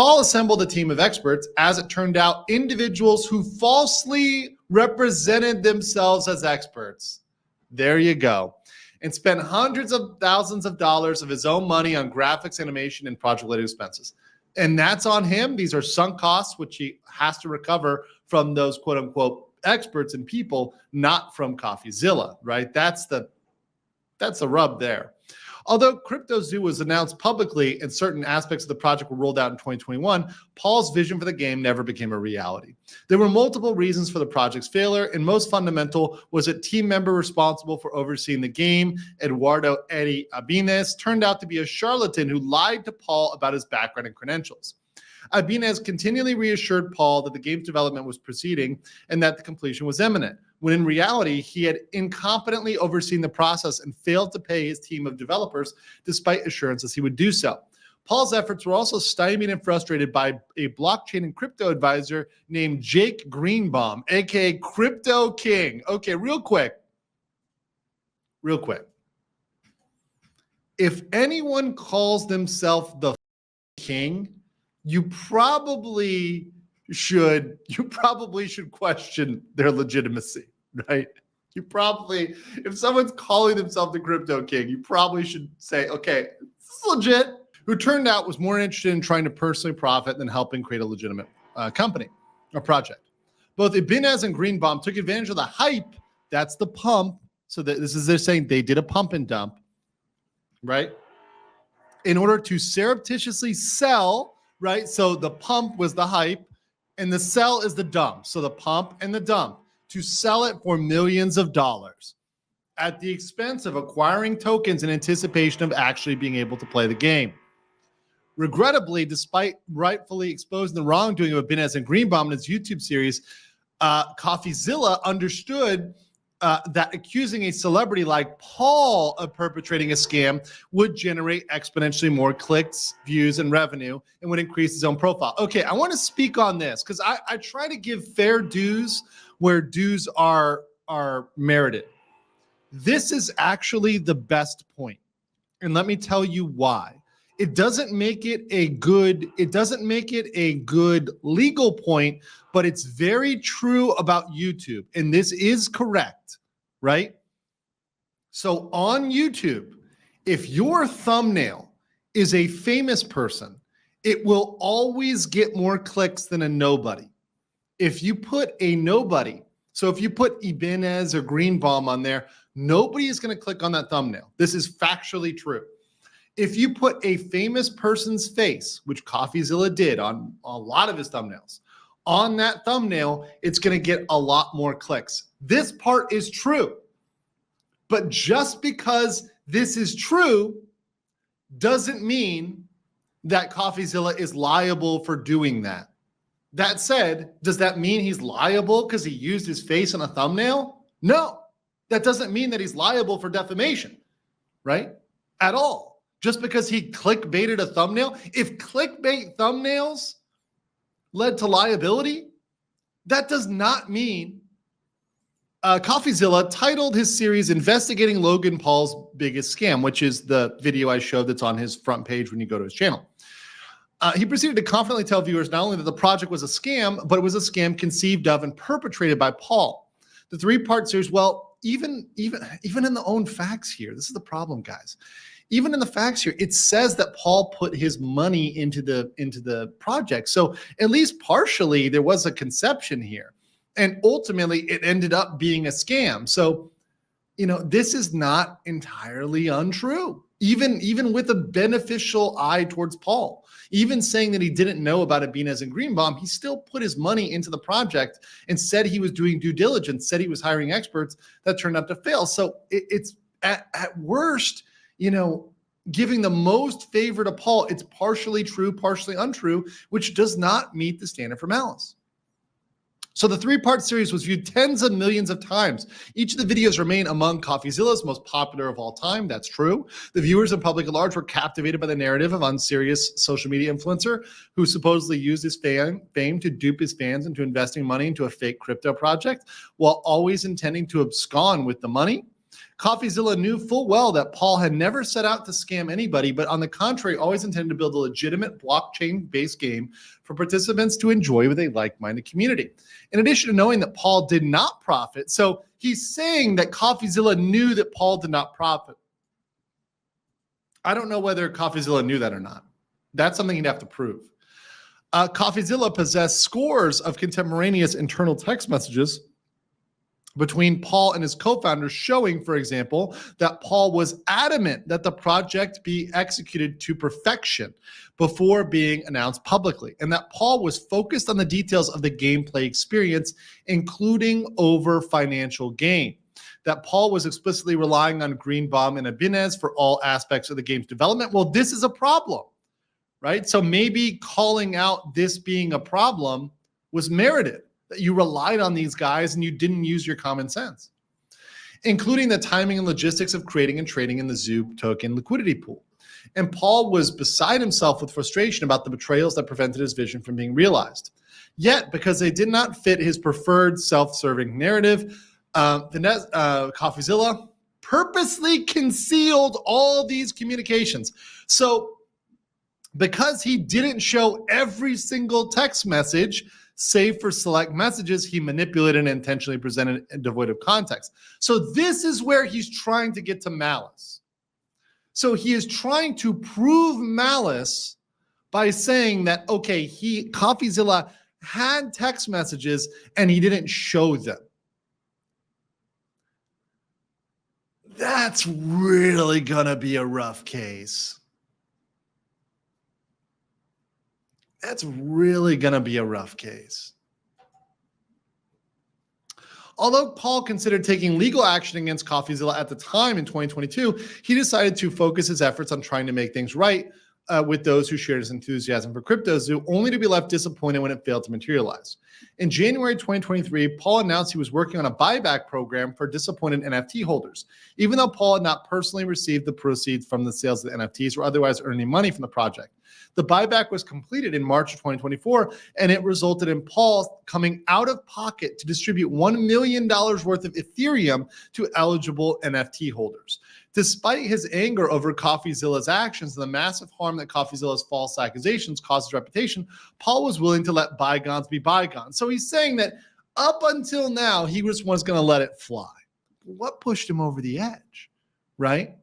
Paul assembled a team of experts, as it turned out, individuals who falsely represented themselves as experts. There you go. And spent hundreds of thousands of dollars of his own money on graphics, animation, and project-related expenses. And that's on him. These are sunk costs, which he has to recover from those quote-unquote experts and people, not from Coffeezilla, right? That's the rub there. Although CryptoZoo was announced publicly and certain aspects of the project were rolled out in 2021, Paul's vision for the game never became a reality. There were multiple reasons for the project's failure, and most fundamental was a team member responsible for overseeing the game, Eduardo Eddie Abinez, turned out to be a charlatan who lied to Paul about his background and credentials. Abinez continually reassured Paul that the game's development was proceeding and that the completion was imminent, when in reality, he had incompetently overseen the process and failed to pay his team of developers despite assurances he would do so. Paul's efforts were also stymied and frustrated by a blockchain and crypto advisor named Jake Greenbaum, aka Crypto King. Okay, real quick. If anyone calls themselves the king, you probably should question their legitimacy, right? You probably, if someone's calling themselves the Crypto King, you probably should say, okay, this is legit. Who turned out was more interested in trying to personally profit than helping create a legitimate company or project. Both Ibanez and Greenbaum took advantage of the hype. That's the pump. So that this is, they're saying they did a pump and dump, right? In order to surreptitiously sell, right? So the pump was the hype and the sell is the dump. So the pump and the dump, to sell it for millions of dollars at the expense of acquiring tokens in anticipation of actually being able to play the game. Regrettably, despite rightfully exposing the wrongdoing of Ibanez and Greenbaum in his YouTube series, Coffeezilla understood that accusing a celebrity like Paul of perpetrating a scam would generate exponentially more clicks, views, and revenue, and would increase his own profile. Okay, I want to speak on this because I try to give fair dues where dues are merited. This is actually the best point, and let me tell you why. It doesn't make it a good legal point, but it's very true about YouTube. And this is correct, right? So on YouTube, if your thumbnail is a famous person, it will always get more clicks than a nobody. If you put a nobody, so if you put Ibanez or Greenbaum on there, nobody is going to click on that thumbnail. This is factually true. If you put a famous person's face, which Coffeezilla did on a lot of his thumbnails, on that thumbnail, it's going to get a lot more clicks. This part is true. But just because this is true doesn't mean that Coffeezilla is liable for doing that. That said, does that mean he's liable because he used his face on a thumbnail? No, that doesn't mean that he's liable for defamation, right? At all. Just because he clickbaited a thumbnail. If clickbait thumbnails led to liability, that does not mean Coffeezilla titled his series Investigating Logan Paul's Biggest Scam, which is the video I showed that's on his front page when you go to his channel. He proceeded to confidently tell viewers not only that the project was a scam, but it was a scam conceived of and perpetrated by Paul. The three-part series, well, even in the own facts here, this is the problem, guys. Even in the facts here, it says that Paul put his money into the project. So at least partially there was a conception here. And ultimately it ended up being a scam. So, you know, this is not entirely untrue. Even with a beneficial eye towards Paul, even saying that he didn't know about Ibanez and Greenbaum, he still put his money into the project and said he was doing due diligence, said he was hiring experts that turned out to fail. So it's at worst, you know, giving the most favor to Paul, it's partially true, partially untrue, which does not meet the standard for malice. So the three-part series was viewed tens of millions of times. Each of the videos remain among Coffeezilla's most popular of all time. That's true. The viewers and public at large were captivated by the narrative of unserious social media influencer who supposedly used his fame to dupe his fans into investing money into a fake crypto project while always intending to abscond with the money. Coffeezilla knew full well that Paul had never set out to scam anybody, but on the contrary, always intended to build a legitimate blockchain-based game for participants to enjoy with a like-minded community. In addition to knowing that Paul did not profit, so he's saying that Coffeezilla knew that Paul did not profit. I don't know whether Coffeezilla knew that or not. That's something he'd have to prove. Coffeezilla possessed scores of contemporaneous internal text messages between Paul and his co-founders, showing, for example, that Paul was adamant that the project be executed to perfection before being announced publicly, and that Paul was focused on the details of the gameplay experience, including over financial gain. That Paul was explicitly relying on Greenbaum and Abinez for all aspects of the game's development. Well, this is a problem, right? So maybe calling out this being a problem was merited, that you relied on these guys and you didn't use your common sense, including the timing and logistics of creating and trading in the Zoo token liquidity pool. And Paul was beside himself with frustration about the betrayals that prevented his vision from being realized. Yet, because they did not fit his preferred self-serving narrative, Coffeezilla purposely concealed all these communications. So because he didn't show every single text message, save for select messages, he manipulated and intentionally presented it devoid of context. So this is where he's trying to get to malice. So he is trying to prove malice by saying that, okay, Coffeezilla had text messages and he didn't show them. That's really gonna be a rough case. That's really going to be a rough case. Although Paul considered taking legal action against Coffeezilla at the time in 2022, he decided to focus his efforts on trying to make things right with those who shared his enthusiasm for CryptoZoo, only to be left disappointed when it failed to materialize. In January 2023, Paul announced he was working on a buyback program for disappointed NFT holders. Even though Paul had not personally received the proceeds from the sales of the NFTs or otherwise earned any money from the project. The buyback was completed in March of 2024, and it resulted in Paul coming out of pocket to distribute $1 million worth of Ethereum to eligible NFT holders. Despite his anger over Coffeezilla's actions and the massive harm that Coffeezilla's false accusations caused his reputation, Paul was willing to let bygones be bygones. So he's saying that up until now, he was going to let it fly. What pushed him over the edge, right?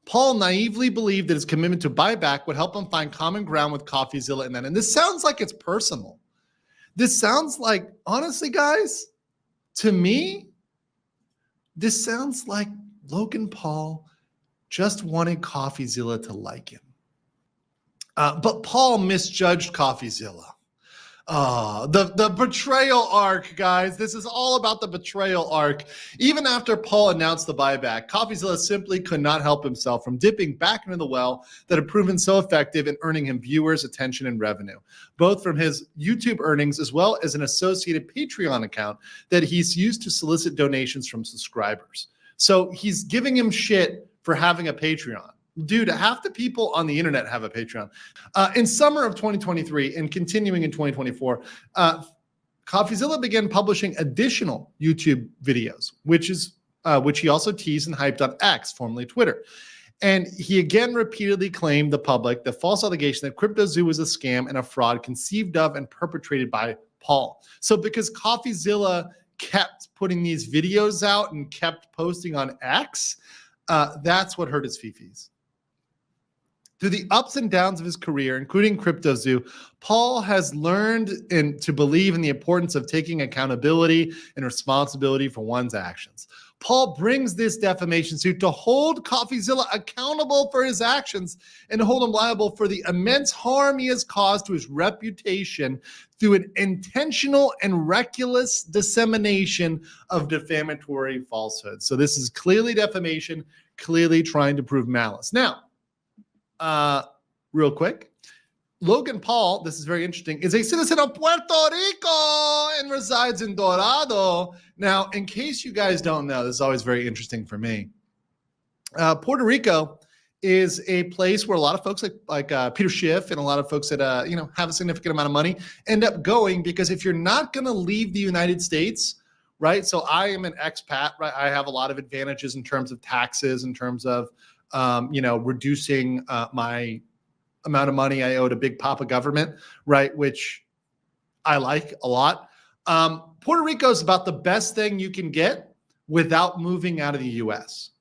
Paul naively believed that his commitment to buyback would help him find common ground with Coffeezilla and then. And this sounds like it's personal. This sounds like, honestly, guys, to me, this sounds like Logan Paul just wanted Coffeezilla to like him. But Paul misjudged Coffeezilla. The betrayal arc, guys. This is all about the betrayal arc. Even after Paul announced the buyback, Coffeezilla simply could not help himself from dipping back into the well that had proven so effective in earning him viewers, attention, and revenue, both from his YouTube earnings as well as an associated Patreon account that he's used to solicit donations from subscribers. So he's giving him shit for having a Patreon. Dude, half the people on the internet have a Patreon. In summer of 2023 and continuing in 2024, Coffeezilla began publishing additional YouTube videos, which he also teased and hyped on X, formerly Twitter. And he again repeatedly claimed the public the false allegation that CryptoZoo was a scam and a fraud conceived of and perpetrated by Paul. So because Coffeezilla kept putting these videos out and kept posting on X, that's what hurt his fifis. Through the ups and downs of his career, including CryptoZoo, Paul has learned to believe in the importance of taking accountability and responsibility for one's actions. Paul brings this defamation suit to hold Coffeezilla accountable for his actions and to hold him liable for the immense harm he has caused to his reputation through an intentional and reckless dissemination of defamatory falsehoods. So this is clearly defamation, clearly trying to prove malice. Now, real quick, Logan Paul, this is very interesting, is a citizen of Puerto Rico and resides in Dorado. Now, in case you guys don't know, this is always very interesting for me. Puerto Rico is a place where a lot of folks like Peter Schiff and a lot of folks that have a significant amount of money end up going, because if you're not going to leave the United States, right? So I am an expat, right? I have a lot of advantages in terms of taxes, in terms of, reducing my amount of money I owe to Big Papa government, right? Which I like a lot. Puerto Rico is about the best thing you can get without moving out of the US.